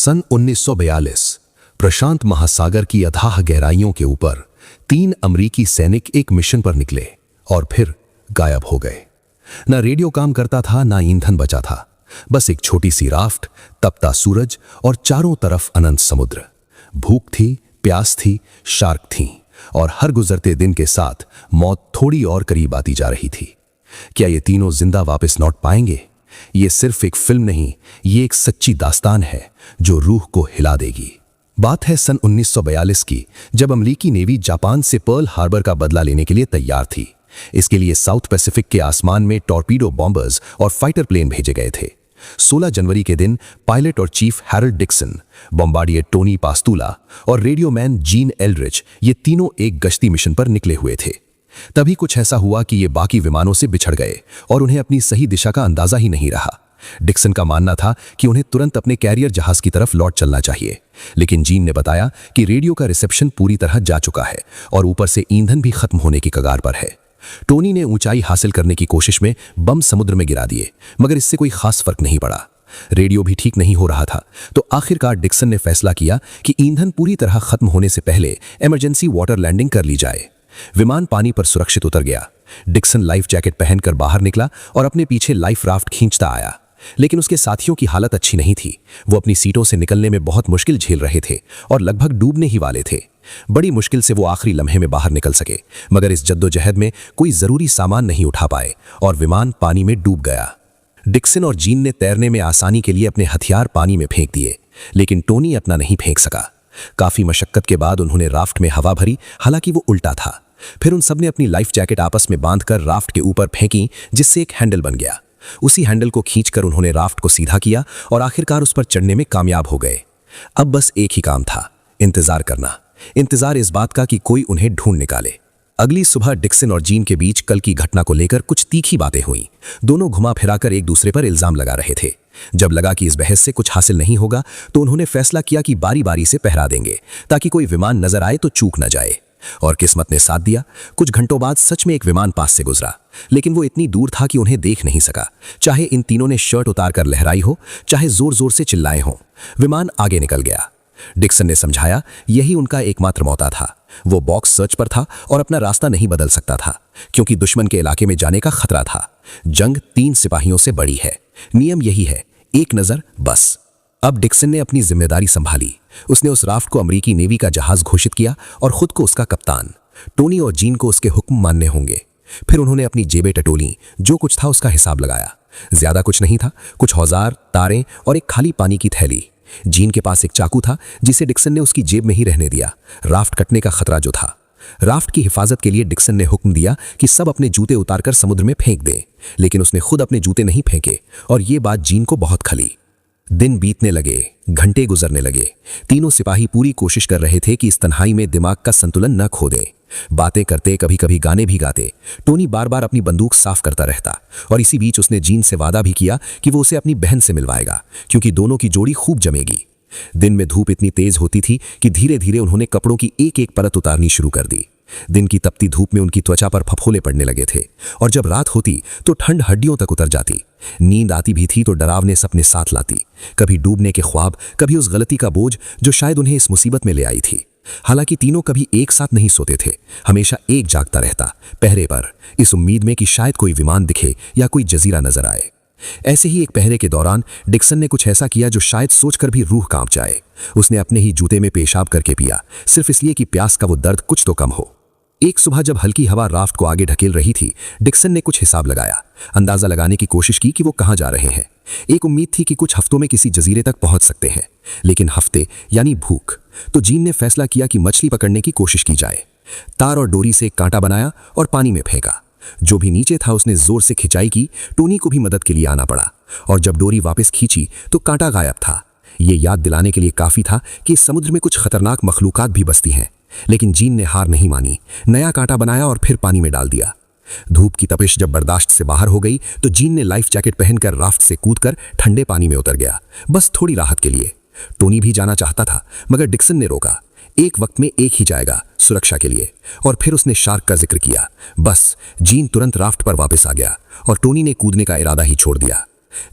सन 1942 प्रशांत महासागर की अथाह गहराइयों के ऊपर 3 अमरीकी सैनिक एक मिशन पर निकले और फिर गायब हो गए। ना रेडियो काम करता था, ना ईंधन बचा था, बस एक छोटी सी राफ्ट, तपता सूरज और चारों तरफ अनंत समुद्र। भूख थी, प्यास थी, शार्क थी और हर गुजरते दिन के साथ मौत थोड़ी और करीब आती जा रही थी। क्या ये तीनों जिंदा वापस लौट पाएंगे? ये सिर्फ एक फिल्म नहीं, ये एक सच्ची दास्तान है जो रूह को हिला देगी। बात है सन 1942 की, जब अमेरिकी नेवी जापान से पर्ल हार्बर का बदला लेने के लिए तैयार थी। इसके लिए साउथ पैसिफिक के आसमान में टॉर्पीडो बॉम्बर्स और फाइटर प्लेन भेजे गए थे। 16 जनवरी के दिन पायलट और chief Harold Dixon, bombardier Tony Pastula और रेडियोमैन जीन एल्ड्रिच, ये तीनों एक गश्ती मिशन पर निकले हुए थे। तभी कुछ ऐसा हुआ कि ये बाकी विमानों से बिछड़ गए और उन्हें अपनी सही दिशा का अंदाजा ही नहीं रहा। डिक्सन का मानना था कि उन्हें तुरंत अपने कैरियर जहाज की तरफ लौट चलना चाहिए, लेकिन जीन ने बताया कि रेडियो का रिसेप्शन पूरी तरह जा चुका है और ऊपर से ईंधन भी खत्म होने की कगार पर है। टोनी ने ऊंचाई हासिल करने की कोशिश में बम समुद्र में गिरा दिए, मगर इससे कोई खास फर्क नहीं पड़ा। रेडियो भी ठीक नहीं हो रहा था, तो आखिरकार डिक्सन ने फैसला किया कि ईंधन पूरी तरह खत्म होने से पहले इमरजेंसी वाटर लैंडिंग कर ली जाए। विमान पानी पर सुरक्षित उतर गया। डिक्सन लाइफ जैकेट पहनकर बाहर निकला और अपने पीछे लाइफ राफ्ट खींचता आया, लेकिन उसके साथियों की हालत अच्छी नहीं थी। वो अपनी सीटों से निकलने में बहुत मुश्किल झेल रहे थे और लगभग डूबने ही वाले थे। बड़ी मुश्किल से वो आखिरी लम्हे में बाहर निकल सके, मगर इस जद्दोजहद में कोई जरूरी सामान नहीं उठा पाए और विमान पानी में डूब गया। डिक्सन और जीन ने तैरने में आसानी के लिए अपने हथियार पानी में फेंक दिए, लेकिन टोनी अपना नहीं फेंक सका। काफी मशक्कत के बाद उन्होंने राफ्ट में हवा भरी, हालांकि वो उल्टा था। फिर उन सबने अपनी लाइफ जैकेट आपस में बांधकर राफ्ट के ऊपर फेंकी, जिससे एक हैंडल बन गया। उसी हैंडल को खींचकर उन्होंने राफ्ट को सीधा किया और आखिरकार उस पर चढ़ने में कामयाब हो गए। अब बस एक ही काम था, इंतजार करना। इंतजार इस बात का कि कोई उन्हें ढूंढ निकाले। अगली सुबह डिक्सन और जीन के बीच कल की घटना को लेकर कुछ तीखी बातें हुई। दोनों घुमा फिराकर एक दूसरे पर इल्जाम लगा रहे थे। जब लगा कि इस बहस से कुछ हासिल नहीं होगा, तो उन्होंने फैसला किया कि बारी बारी से पहरा देंगे, ताकि कोई विमान नजर आए तो चूक न जाए। और किस्मत ने साथ दिया। कुछ घंटों बाद सच में एक विमान पास से गुजरा, लेकिन वो इतनी दूर था कि उन्हें देख नहीं सका। चाहे इन तीनों ने शर्ट उतारकर लहराई हो, चाहे जोर जोर से चिल्लाए हों, विमान आगे निकल गया। डिक्सन ने समझाया यही उनका एकमात्र मौका था। वो बॉक्स सर्च पर था और अपना रास्ता नहीं बदल सकता था, क्योंकि दुश्मन के इलाके में जाने का खतरा था। जंग 3 सिपाहियों से बड़ी है। नियम यही है, एक नजर बस। अब डिक्सन ने अपनी जिम्मेदारी संभाली। उसने उस राफ्ट को अमेरिकी नेवी का जहाज घोषित किया और खुद को उसका कप्तान। टोनी और जीन को उसके हुक्म मानने होंगे। फिर उन्होंने अपनी जेबें टटोली, जो कुछ था उसका हिसाब लगाया। ज्यादा कुछ नहीं था, कुछ औजार, तारें और एक खाली पानी की थैली। जीन के पास एक चाकू था, जिसे डिक्सन ने उसकी जेब में ही रहने दिया। राफ्ट कटने का खतरा जो था। राफ्ट की हिफाजत के लिए डिक्सन ने हुक्म दिया कि सब अपने जूते उतारकर समुद्र में फेंक दें, लेकिन उसने खुद अपने जूते नहीं फेंके और ये बात जीन को बहुत खली। दिन बीतने लगे, घंटे गुजरने लगे। तीनों सिपाही पूरी कोशिश कर रहे थे कि इस तन्हाई में दिमाग का संतुलन न खो दें। बातें करते, कभी कभी गाने भी गाते। टोनी बार बार अपनी बंदूक साफ करता रहता और इसी बीच उसने जीन से वादा भी किया कि वो उसे अपनी बहन से मिलवाएगा, क्योंकि दोनों की जोड़ी खूब जमेगी। दिन में धूप इतनी तेज होती थी कि धीरे धीरे उन्होंने कपड़ों की एक एक परत उतारनी शुरू कर दी। दिन की तपती धूप में उनकी त्वचा पर फफोले पड़ने लगे थे और जब रात होती तो ठंड हड्डियों तक उतर जाती। नींद आती भी थी तो डरावने सपने साथ लाती, कभी डूबने के ख्वाब, कभी उस गलती का बोझ जो शायद उन्हें इस मुसीबत में ले आई थी। हालांकि तीनों कभी एक साथ नहीं सोते थे, हमेशा एक जागता रहता, पहरे पर, इस उम्मीद में कि शायद कोई विमान दिखे या कोई जजीरा नजर आए। ऐसे ही एक पहरे के दौरान डिक्सन ने कुछ ऐसा किया जो शायद सोचकर भी रूह कांप जाए। उसने अपने ही जूते में पेशाब करके पिया, सिर्फ इसलिए कि प्यास का वो दर्द कुछ तो कम हो। एक सुबह जब हल्की हवा राफ्ट को आगे ढकेल रही थी, डिक्सन ने कुछ हिसाब लगाया, अंदाजा लगाने की कोशिश की कि वो कहां जा रहे हैं। एक उम्मीद थी कि कुछ हफ्तों में किसी जजीरे तक पहुंच सकते हैं, लेकिन हफ्ते यानी भूख। तो जीन ने फैसला किया कि मछली पकड़ने की कोशिश की जाए। तार और डोरी से एक कांटा बनाया और पानी में फेंका। जो भी नीचे था उसने जोर से खिंचाई की। टोनी को भी मदद के लिए आना पड़ा और जब डोरी वापस खींची तो कांटा गायब था। ये याद दिलाने के लिए काफी था कि इस समुद्र में कुछ खतरनाक मखलूकात भी बसती हैं। लेकिन जीन ने हार नहीं मानी, नया कांटा बनाया और फिर पानी में डाल दिया। धूप की तपिश जब बर्दाश्त से बाहर हो गई तो जीन ने लाइफ जैकेट पहनकर राफ्ट से कूदकर ठंडे पानी में उतर गया, बस थोड़ी राहत के लिए। टोनी भी जाना चाहता था, मगर डिक्सन ने रोका। एक वक्त में एक ही जाएगा, सुरक्षा के लिए। और फिर उसने शार्क का जिक्र किया। बस जीन तुरंत राफ्ट पर वापस आ गया और टोनी ने कूदने का इरादा ही छोड़ दिया।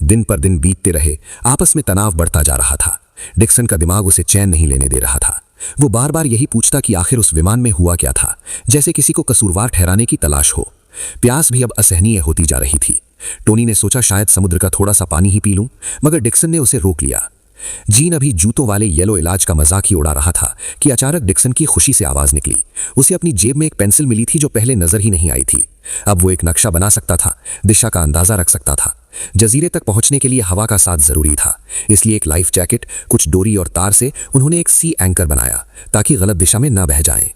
दिन पर दिन बीतते रहे, आपस में तनाव बढ़ता जा रहा था। डिक्सन का दिमाग उसे चैन नहीं लेने दे रहा था। वो बार बार यही पूछता कि आखिर उस विमान में हुआ क्या था, जैसे किसी को कसूरवार ठहराने की तलाश हो। प्यास भी अब असहनीय होती जा रही थी। टोनी ने सोचा शायद समुद्र का थोड़ा सा पानी ही पी लूं, मगर डिक्सन ने उसे रोक लिया। जीन अभी जूतों वाले येलो इलाज का मजाक ही उड़ा रहा था कि अचानक डिक्सन की खुशी से आवाज निकली। उसे अपनी जेब में एक पेंसिल मिली थी जो पहले नजर ही नहीं आई थी। अब वो एक नक्शा बना सकता था, दिशा का अंदाजा रख सकता था। जजीरे तक पहुंचने के लिए हवा का साथ जरूरी था, इसलिए एक लाइफ जैकेट, कुछ डोरी और तार से उन्होंने एक सी एंकर बनाया ताकि गलत दिशा में न बह जाएं।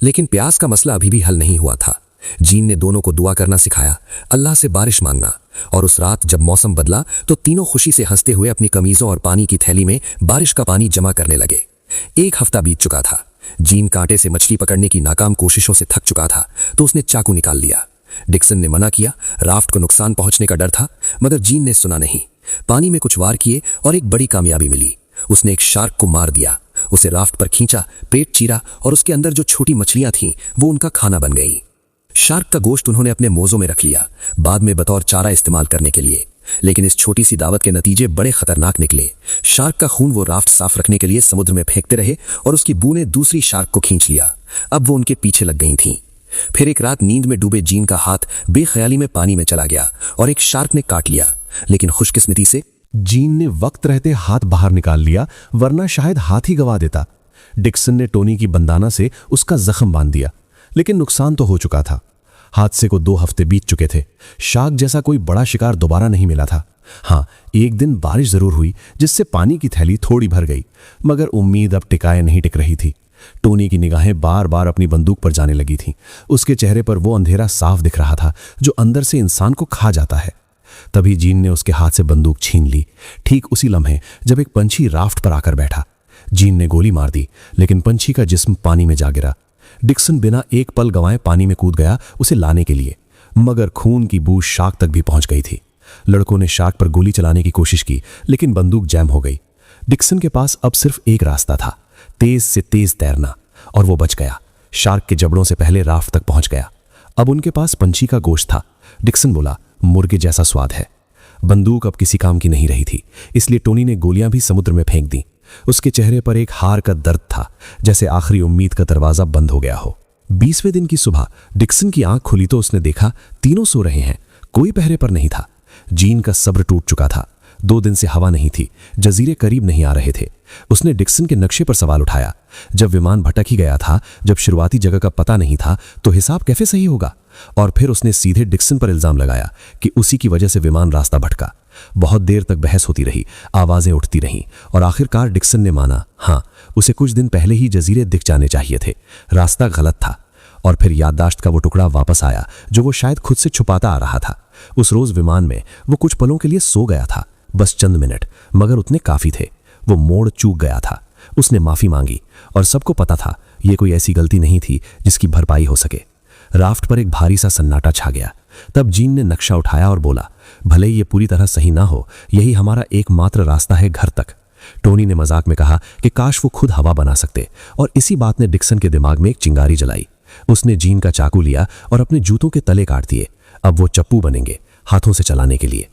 लेकिन प्यास का मसला अभी भी हल नहीं हुआ था। जीन ने दोनों को दुआ करना सिखाया, अल्लाह से बारिश मांगना। और उस रात जब मौसम बदला तो तीनों खुशी से हंसते हुए अपनी कमीजों और पानी की थैली में बारिश का पानी जमा करने लगे। एक हफ्ता बीत चुका था। जीन कांटे से मछली पकड़ने की नाकाम कोशिशों से थक चुका था तो उसने चाकू निकाल लिया। डिक्सन ने मना किया, राफ्ट को नुकसान पहुंचने का डर था, मगर जीन ने सुना नहीं। पानी में कुछ वार किए और एक बड़ी कामयाबी मिली। उसने एक शार्क को मार दिया, उसे राफ्ट पर खींचा, पेट चीरा और उसके अंदर जो छोटी मछलियां थीं वो उनका खाना बन गई। शार्क का गोश्त उन्होंने अपने मोज़ों में रख लिया, बाद में बतौर चारा इस्तेमाल करने के लिए। लेकिन इस छोटी सी दावत के नतीजे बड़े खतरनाक निकले। शार्क का खून वो राफ्ट साफ रखने के लिए समुद्र में फेंकते रहे और उसकी बूंदें दूसरी शार्क को खींच लिया। अब वो उनके पीछे लग गई थीं। फिर एक रात नींद में डूबे जीन का हाथ बेख्याली में पानी में चला गया और एक शार्क ने काट लिया। लेकिन खुशकिस्मती से जीन ने वक्त रहते हाथ बाहर निकाल लिया, वरना शायद हाथ ही गवा देता। डिक्सन ने टोनी की बंदाना से उसका जख्म बांध दिया, लेकिन नुकसान तो हो चुका था। हादसे को 2 हफ्ते बीत चुके थे। शार्क जैसा कोई बड़ा शिकार दोबारा नहीं मिला था। हाँ, एक दिन बारिश जरूर हुई जिससे पानी की थैली थोड़ी भर गई, मगर उम्मीद अब टिकाए नहीं टिक रही थी। टोनी की निगाहें बार बार अपनी बंदूक पर जाने लगी थीं। उसके चेहरे पर वो अंधेरा साफ दिख रहा था जो अंदर से इंसान को खा जाता है। तभी जीन ने उसके हाथ से बंदूक छीन ली, ठीक उसी लम्हे जब एक पंछी राफ्ट पर आकर बैठा। जीन ने गोली मार दी, लेकिन पंछी का जिस्म पानी में जा गिरा। डिक्सन बिना एक पल गंवाए पानी में कूद गया उसे लाने के लिए, मगर खून की बू शार्क तक भी पहुंच गई थी। लड़कों ने शार्क पर गोली चलाने की कोशिश की, लेकिन बंदूक जैम हो गई। डिक्सन के पास अब सिर्फ एक रास्ता था, तेज से तेज तैरना, और वो बच गया। शार्क के जबड़ों से पहले राफ्ट तक पहुंच गया। अब उनके पास पंछी का गोश्त था। डिक्सन बोला, मुर्गे जैसा स्वाद है। बंदूक अब किसी काम की नहीं रही थी, इसलिए टोनी ने गोलियां भी समुद्र में फेंक दी। उसके चेहरे पर एक हार का दर्द था, जैसे आखिरी उम्मीद का दरवाजा बंद हो गया हो। 20वें दिन की सुबह डिक्सन की आंख खुली तो उसने देखा तीनों सो रहे हैं, कोई पहरे पर नहीं था। जीन का सब्र टूट चुका था। 2 दिन से हवा नहीं थी, जजीरे करीब नहीं आ रहे थे। उसने डिक्सन के नक्शे पर सवाल उठाया। जब विमान भटक ही गया था, जब शुरुआती जगह का पता नहीं था, तो हिसाब कैसे सही होगा? और फिर उसने सीधे डिक्सन पर इल्जाम लगाया कि उसी की वजह से विमान रास्ता भटका। बहुत देर तक बहस होती रही, आवाजें उठती रहीं, और आखिरकार डिक्सन ने माना, हाँ, उसे कुछ दिन पहले ही जजीरे दिख जाने चाहिए थे, रास्ता गलत था। और फिर याददाश्त का वो टुकड़ा वापस आया जो वो शायद खुद से छुपाता आ रहा था। उस रोज विमान में वो कुछ पलों के लिए सो गया था, बस चंद मिनट, मगर उतने काफी थे। वो मोड़ चूक गया था। उसने माफी मांगी, और सबको पता था ये कोई ऐसी गलती नहीं थी जिसकी भरपाई हो सके। राफ्ट पर एक भारी सा सन्नाटा छा गया। तब जीन ने नक्शा उठाया और बोला, भले ये पूरी तरह सही ना हो, यही हमारा एकमात्र रास्ता है घर तक। टोनी ने मजाक में कहा कि काश वो खुद हवा बना सकते, और इसी बात ने डिक्सन के दिमाग में एक चिंगारी जलाई। उसने जीन का चाकू लिया और अपने जूतों के तले काट दिए। अब वो चप्पू बनेंगे, हाथों से चलाने के लिए।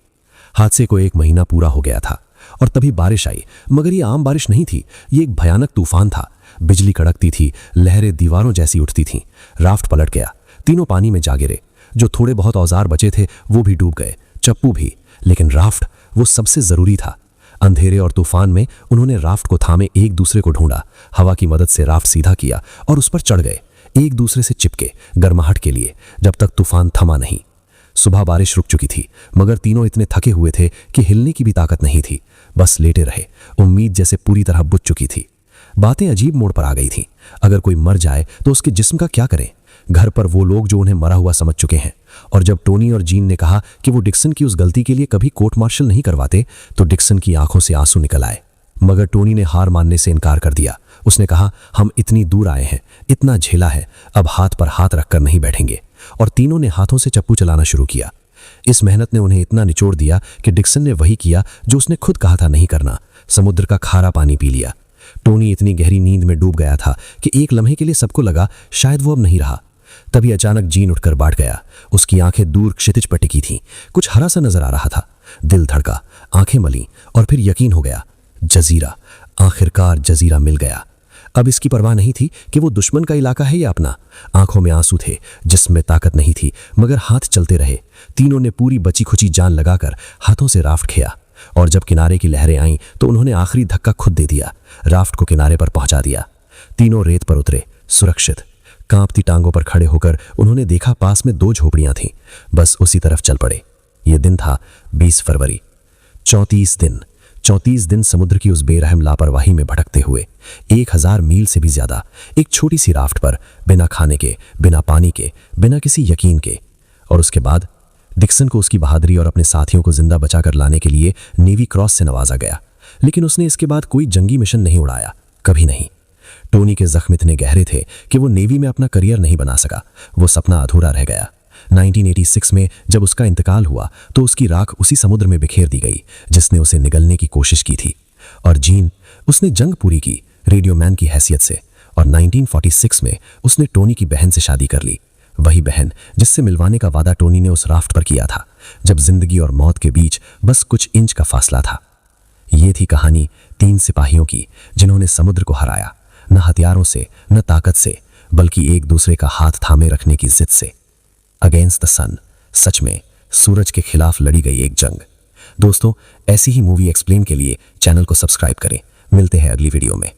हादसे को 1 महीना पूरा हो गया था, और तभी बारिश आई, मगर ये आम बारिश नहीं थी, ये एक भयानक तूफान था। बिजली कड़कती थी, लहरें दीवारों जैसी उठती थीं। राफ्ट पलट गया, तीनों पानी में जा गिरे। जो थोड़े बहुत औजार बचे थे वो भी डूब गए, चप्पू भी, लेकिन राफ्ट वो सबसे जरूरी था। अंधेरे और तूफान में उन्होंने राफ्ट को थामे एक दूसरे को ढूंढा। हवा की मदद से राफ्ट सीधा किया और उस पर चढ़ गए, एक दूसरे से चिपके, गर्माहट के लिए, जब तक तूफान थमा नहीं। सुबह बारिश रुक चुकी थी, मगर तीनों इतने थके हुए थे कि हिलने की भी ताकत नहीं थी। बस लेटे रहे। उम्मीद जैसे पूरी तरह बुझ चुकी थी। बातें अजीब मोड़ पर आ गई थीं। अगर कोई मर जाए तो उसके जिस्म का क्या करें? घर पर वो लोग जो उन्हें मरा हुआ समझ चुके हैं। और जब टोनी और जीन ने कहा कि वो डिक्सन की उस गलती के लिए कभी कोर्ट मार्शल नहीं करवाते, तो डिक्सन की आंखों से आंसू निकल आए। मगर टोनी ने हार मानने से इनकार कर दिया। उसने कहा, हम इतनी दूर आए हैं, इतना झेला है, अब हाथ पर हाथ रखकर नहीं बैठेंगे। और तीनों ने हाथों से चप्पू चलाना शुरू किया। इस मेहनत ने उन्हें इतना निचोड़ दिया कि डिक्सन ने वही किया जो उसने खुद कहा था नहीं करना, समुद्र का खारा पानी पी लिया। टोनी इतनी गहरी नींद में डूब गया था कि एक लम्हे के लिए सबको लगा शायद वो अब नहीं रहा। तभी अचानक जीन उठकर बैठ गया। उसकी आंखें दूर क्षितिज पर टिकी थीं। कुछ हरा सा नजर आ रहा था। दिल धड़का, आंखें मली, और फिर यकीन हो गया, जजीरा। आखिरकार जजीरा मिल गया। अब इसकी परवाह नहीं थी कि वो दुश्मन का इलाका है या अपना। आंखों में आंसू थे, जिस्म में ताकत नहीं थी, मगर हाथ चलते रहे। तीनों ने पूरी बची खुची जान लगाकर हाथों से राफ्ट खींचा, और जब किनारे की लहरें आईं तो उन्होंने आखिरी धक्का खुद दे दिया, राफ्ट को किनारे पर पहुंचा दिया। तीनों रेत पर उतरे, सुरक्षित। कांपती टांगों पर खड़े होकर उन्होंने देखा पास में 2 झोपड़ियां थीं। बस उसी तरफ चल पड़े। यह दिन था 20 फरवरी। 34 दिन समुद्र की उस बेरहम लापरवाही में भटकते हुए, 1000 मील से भी ज्यादा एक छोटी सी राफ्ट पर, बिना खाने के, बिना पानी के, बिना किसी यकीन के। और उसके बाद डिक्सन को उसकी बहादुरी और अपने साथियों को जिंदा बचाकर लाने के लिए नेवी क्रॉस से नवाजा गया। लेकिन उसने इसके बाद कोई जंगी मिशन नहीं उड़ाया, कभी नहीं। टोनी के जख्म इतने गहरे थे कि वो नेवी में अपना करियर नहीं बना सका। वो सपना अधूरा रह गया। 1986 में जब उसका इंतकाल हुआ तो उसकी राख उसी समुद्र में बिखेर दी गई जिसने उसे निगलने की कोशिश की थी। और जीन, उसने जंग पूरी की रेडियोमैन की हैसियत से, और 1946 में उसने टोनी की बहन से शादी कर ली। वही बहन जिससे मिलवाने का वादा टोनी ने उस राफ्ट पर किया था, जब जिंदगी और मौत के बीच बस कुछ इंच का फासला था। ये थी कहानी 3 सिपाहियों की जिन्होंने समुद्र को हराया, न हथियारों से, न ताकत से, बल्कि एक दूसरे का हाथ थामे रखने की जिद से। अगेंस्ट द सन, सच में सूरज के खिलाफ लड़ी गई एक जंग। दोस्तों, ऐसी ही मूवी एक्सप्लेन के लिए चैनल को सब्सक्राइब करें। मिलते हैं अगली वीडियो में।